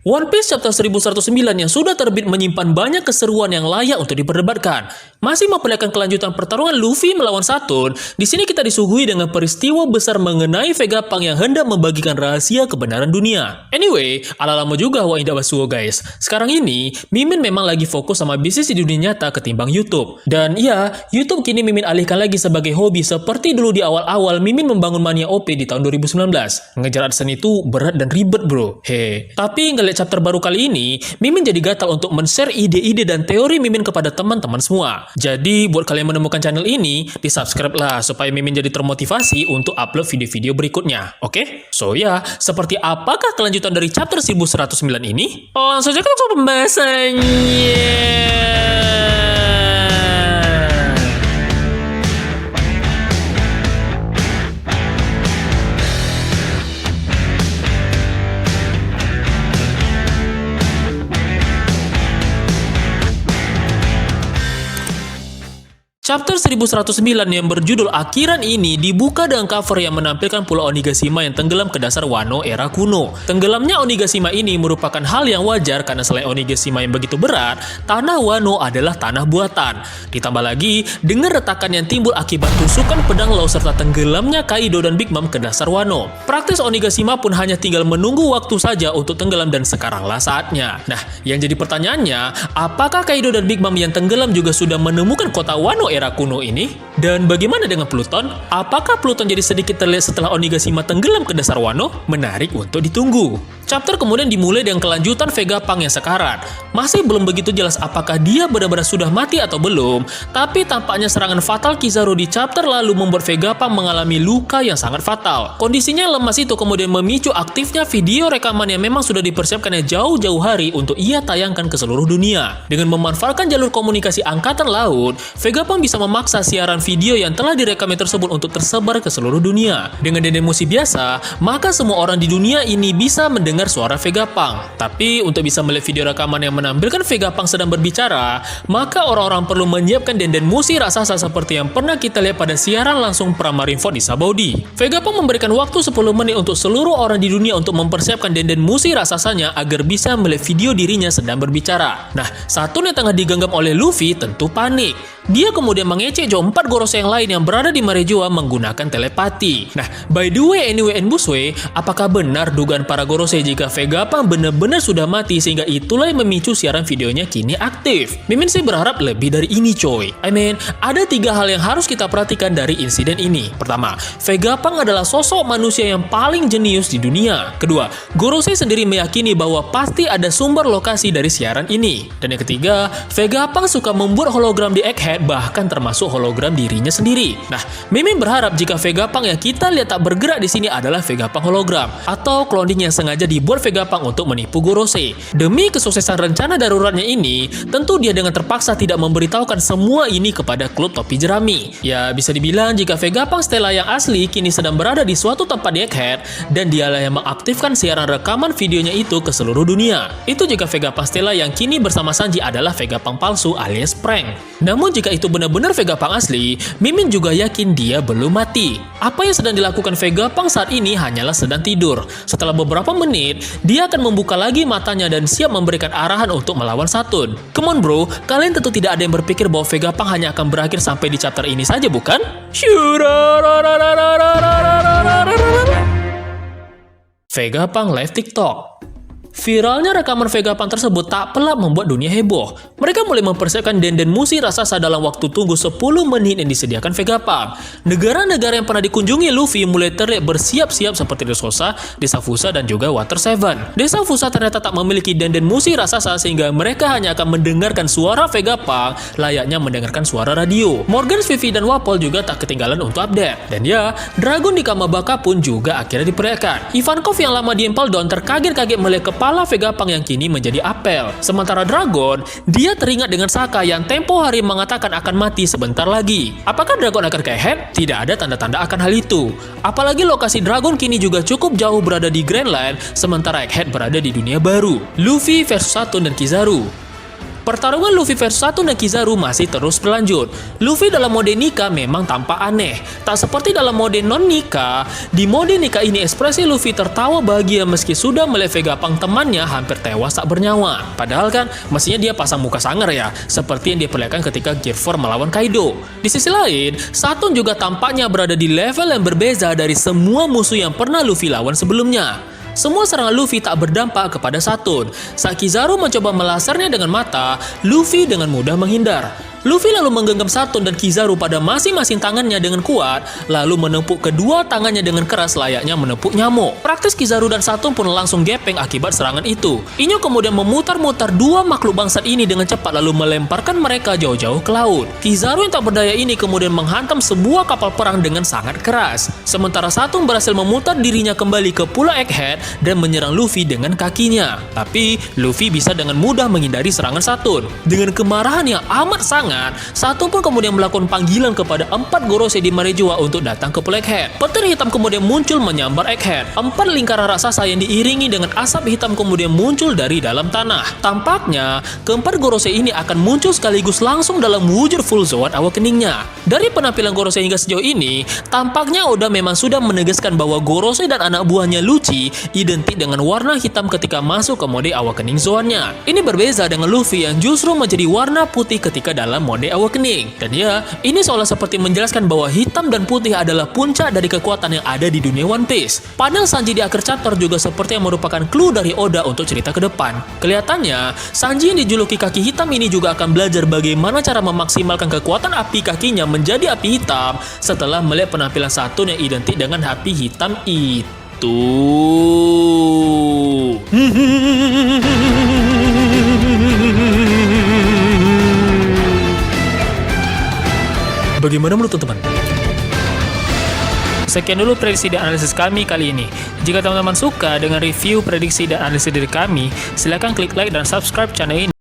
One Piece chapter 1109 yang sudah terbit menyimpan banyak keseruan yang layak untuk diperdebatkan. Masih memperlihatkan kelanjutan pertarungan Luffy melawan Saturn, di sini kita disuguhi dengan peristiwa besar mengenai Vegapunk yang hendak membagikan rahasia kebenaran dunia. Anyway, ala lama juga wa indah basuo guys. Sekarang ini, Mimin memang lagi fokus sama bisnis di dunia nyata ketimbang YouTube. Dan iya, YouTube kini Mimin alihkan lagi sebagai hobi seperti dulu di awal-awal Mimin membangun mania OP di tahun 2019. Ngejar AdSense itu berat dan ribet bro. Tapi ngeliat chapter baru kali ini, Mimin jadi gatal untuk men-share ide-ide dan teori Mimin kepada teman-teman semua. Jadi, buat kalian menemukan channel ini, di-subscribe lah supaya Mimin jadi termotivasi untuk upload video-video berikutnya. Oke? So ya, seperti apakah kelanjutan dari chapter 1109 ini? Langsung saja ke pembahasannya. Chapter 1109 yang berjudul Akhiran ini dibuka dengan cover yang menampilkan Pulau Onigashima yang tenggelam ke dasar Wano era kuno. Tenggelamnya Onigashima ini merupakan hal yang wajar karena selain Onigashima yang begitu berat, tanah Wano adalah tanah buatan. Ditambah lagi, dengan retakan yang timbul akibat tusukan pedang laut serta tenggelamnya Kaido dan Big Mom ke dasar Wano. Praktis Onigashima pun hanya tinggal menunggu waktu saja untuk tenggelam dan sekaranglah saatnya. Nah, yang jadi pertanyaannya, apakah Kaido dan Big Mom yang tenggelam juga sudah menemukan kota Wano era kuno ini? Dan bagaimana dengan Pluton? Apakah Pluton jadi sedikit terlihat setelah Onigashima tenggelam ke dasar Wano? Menarik untuk ditunggu. Chapter kemudian dimulai dengan kelanjutan Vegapunk yang sekarat. Masih belum begitu jelas apakah dia benar-benar sudah mati atau belum, tapi tampaknya serangan fatal Kizaru di chapter lalu membuat Vegapunk mengalami luka yang sangat fatal. Kondisinya yang lemas itu kemudian memicu aktifnya video rekaman yang memang sudah dipersiapkannya jauh-jauh hari untuk ia tayangkan ke seluruh dunia. Dengan memanfaatkan jalur komunikasi angkatan laut, Vegapunk bisa memaksa siaran video yang telah direkamnya tersebut untuk tersebar ke seluruh dunia. Dengan demosi biasa, maka semua orang di dunia ini bisa mendengar suara Vegapunk. Tapi untuk bisa melihat video rekaman yang menampilkan Vegapunk sedang berbicara, maka orang-orang perlu menyiapkan musi raksasa seperti yang pernah kita lihat pada siaran langsung pra Marineford di Sabaudi. Vegapunk memberikan waktu 10 menit untuk seluruh orang di dunia untuk mempersiapkan musi raksasanya agar bisa melihat video dirinya sedang berbicara. Nah, Saturn yang tengah digenggam oleh Luffy tentu panik. Dia kemudian mengecek empat Gorosei yang lain yang berada di Marejoa menggunakan telepati. Nah, by the way, anyway, and Busway, apakah benar dugaan para Gorosei jika Vegapunk benar-benar sudah mati sehingga itulah yang memicu siaran videonya kini aktif? Mimin sih berharap lebih dari ini coy. Ada 3 hal yang harus kita perhatikan dari insiden ini. Pertama, Vegapunk adalah sosok manusia yang paling jenius di dunia. Kedua, Gorosei sendiri meyakini bahwa pasti ada sumber lokasi dari siaran ini. Dan yang ketiga, Vegapunk suka membuat hologram di Egghead, bahkan termasuk hologram dirinya sendiri. Nah, Mimin berharap jika Vegapunk yang kita lihat tak bergerak di sini adalah Vegapunk hologram atau cloning yang sengaja dibuat Vegapunk untuk menipu Gorosei. Demi kesuksesan rencana daruratnya ini, tentu dia dengan terpaksa tidak memberitahukan semua ini kepada klub topi jerami. Ya, bisa dibilang jika Vegapunk Stella yang asli kini sedang berada di suatu tempat di Egghead dan dialah yang mengaktifkan siaran rekaman videonya itu ke seluruh dunia. Itu jika Vegapunk Stella yang kini bersama Sanji adalah Vegapunk palsu alias prank. Namun jika itu benar-benar Vegapunk asli, Mimin juga yakin dia belum mati. Apa yang sedang dilakukan Vegapunk saat ini hanyalah sedang tidur. Setelah beberapa menit, dia akan membuka lagi matanya dan siap memberikan arahan untuk melawan Saturn. Come on bro, kalian tentu tidak ada yang berpikir bahwa Vegapunk hanya akan berakhir sampai di chapter ini saja bukan? Vegapunk live TikTok. Viralnya rekaman Vegapunk tersebut tak pelak membuat dunia heboh. Mereka mulai mempersiapkan musi raksasa dalam waktu tunggu 10 menit yang disediakan Vegapunk. Negara-negara yang pernah dikunjungi Luffy mulai terlihat bersiap-siap seperti Dressrosa, Desa Fusa, dan juga Water Seven. Desa Fusa ternyata tak memiliki musi raksasa sehingga mereka hanya akan mendengarkan suara Vegapunk layaknya mendengarkan suara radio. Morgan, Vivi, dan Wapol juga tak ketinggalan untuk update. Dan ya, Dragon di Kamabaka pun juga akhirnya diperlihatkan. Ivankov yang lama di Impel Down terkaget-kaget melihat kepala Vegapunk yang kini menjadi apel. Sementara Dragon, dia teringat dengan Saka yang tempo hari mengatakan akan mati sebentar lagi. Apakah Dragon akan ke Egghead? Tidak ada tanda-tanda akan hal itu. Apalagi lokasi Dragon kini juga cukup jauh berada di Grand Line, sementara Egghead berada di dunia baru. Luffy versus Saturn dan Kizaru. pertarungan Luffy versus Satoon dan Kizaru masih terus berlanjut. Luffy dalam mode Nika memang tampak aneh. Tak seperti dalam mode non-Nika, di mode Nika ini ekspresi Luffy tertawa bahagia meski sudah melihat Vegapunk temannya hampir tewas tak bernyawa. Padahal kan, mestinya dia pasang muka sangar ya, seperti yang diperlihatkan ketika Gear 4 melawan Kaido. Di sisi lain, Satoon juga tampaknya berada di level yang berbeza dari semua musuh yang pernah Luffy lawan sebelumnya. Semua serangan Luffy tak berdampak kepada Satoon. Saat Kizaru mencoba melasarnya dengan mata, Luffy dengan mudah menghindar. Luffy lalu menggenggam Satoon dan Kizaru pada masing-masing tangannya dengan kuat, lalu menepuk kedua tangannya dengan keras layaknya menepuk nyamuk. Praktis Kizaru dan Satoon pun langsung gepeng akibat serangan itu. Inyo kemudian memutar-mutar dua makhluk bangsat ini dengan cepat lalu melemparkan mereka jauh-jauh ke laut. Kizaru yang tak berdaya ini kemudian menghantam sebuah kapal perang dengan sangat keras. Sementara Satoon berhasil memutar dirinya kembali ke Pulau Egghead dan menyerang Luffy dengan kakinya. Tapi Luffy bisa dengan mudah menghindari serangan Satoon. Dengan kemarahan yang amat sangat, Satoon pun kemudian melakukan panggilan kepada 4 Gorosei di Marejoa untuk datang ke Pulau Egghead. Petir hitam kemudian muncul menyambar Egghead. 4 lingkaran raksasa yang diiringi dengan asap hitam kemudian muncul dari dalam tanah. Tampaknya, keempat Gorosei ini akan muncul sekaligus langsung dalam wujud full Zoan Awakening-nya. Dari penampilan Gorosei hingga sejauh ini, tampaknya Oda memang sudah menegaskan bahwa Gorosei dan anak buahnya Lucci identik dengan warna hitam ketika masuk ke mode Awakening Zoan-nya. Ini berbeza dengan Luffy yang justru menjadi warna putih ketika dalam mode Awakening. Dan ya, ini seolah seperti menjelaskan bahwa hitam dan putih adalah puncak dari kekuatan yang ada di dunia One Piece. Panel Sanji di akhir chapter juga seperti yang merupakan clue dari Oda untuk cerita ke depan. Kelihatannya, Sanji yang dijuluki kaki hitam ini juga akan belajar bagaimana cara memaksimalkan kekuatan api kakinya menjadi api hitam setelah melihat penampilan Satoon yang identik dengan api hitam itu. Bagaimana menurut teman-teman? Sekian dulu prediksi dan analisis kami kali ini. Jika teman-teman suka dengan review, prediksi, dan analisis dari kami, silakan klik like dan subscribe channel ini.